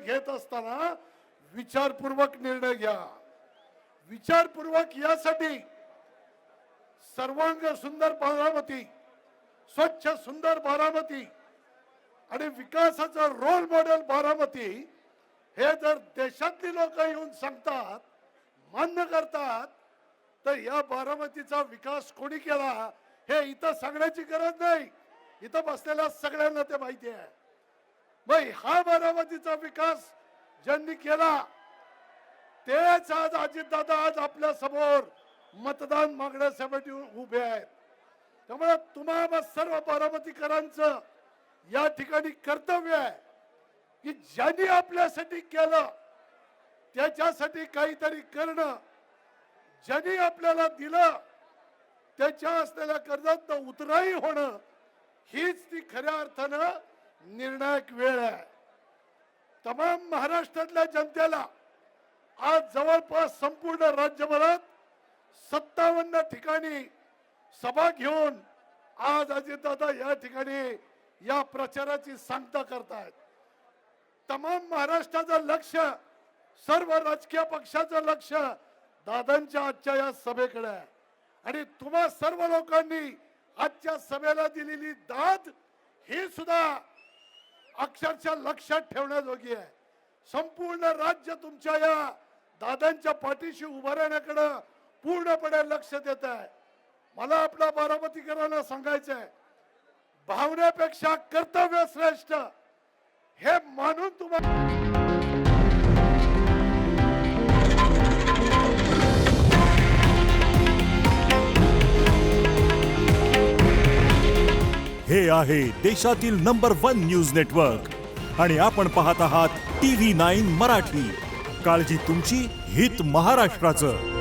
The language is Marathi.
घेत असताना विचारपूर्वक निर्णय घ्या. विचारपूर्वक यासाठी सर्वांग सुंदर बारामती, स्वच्छ सुंदर बारामती आणि विकासाचं रोल मॉडेल बारामती हे जर देशातली लोक येऊन सांगतात, मान्य करतात, तर या बारामतीचा विकास कोणी केला हे इथं सांगण्याची गरज नाही. इथं बसलेल्या सगळ्यांना ते माहिती आहे. मग हा बारामतीचा विकास ज्यांनी केला तेच आज अजितदादा आज आपल्या समोर मतदान मागण्यासाठी उभे आहेत. त्यामुळे तुम्हाला सर्व बारामतीकरांचं या ठिकाणी कर्तव्य आहे की ज्यांनी आपल्यासाठी केलं त्याच्यासाठी काहीतरी करणं, ज्यांनी आपल्याला दिलं त्याच्या असलेल्या कर्जात उतराई होणं, हीच ती खऱ्या अर्थानं निर्णायक वेळ आहे. तमाम महाराष्ट्रातल्या जनतेला आज जवळपास संपूर्ण राज्यभरात 57 ठिकाणी सभा घेऊन आज अजितदादा या ठिकाणी या प्रचाराची सांगता करतायत. तमाम महाराष्ट्राचं लक्ष, सर्व राजकीय पक्षाचं लक्ष दादांच्या आजच्या या सभेकडे आहे. आणि तुम्हा सर्व लोकांनी आजच्या सभेला दिलेली दाद ही सुद्धा अक्षरशः लक्षात ठेवण्याजोगी आहे. संपूर्ण राज्य तुमच्या या दादांच्या पाठीशी उभं राहण्याकडे पूर्णपणे लक्ष देत आहे. मला आपल्या बारामतीकरांना सांगायचंय, भावनेपेक्षा कर्तव्य श्रेष्ठ हे मानून तुम्हाला हे आहे देशातील नंबर 1 न्यूज नेटवर्क आणि आपण पाहत आहात TV9 मराठी. काळजी तुमची, हित महाराष्ट्राचं.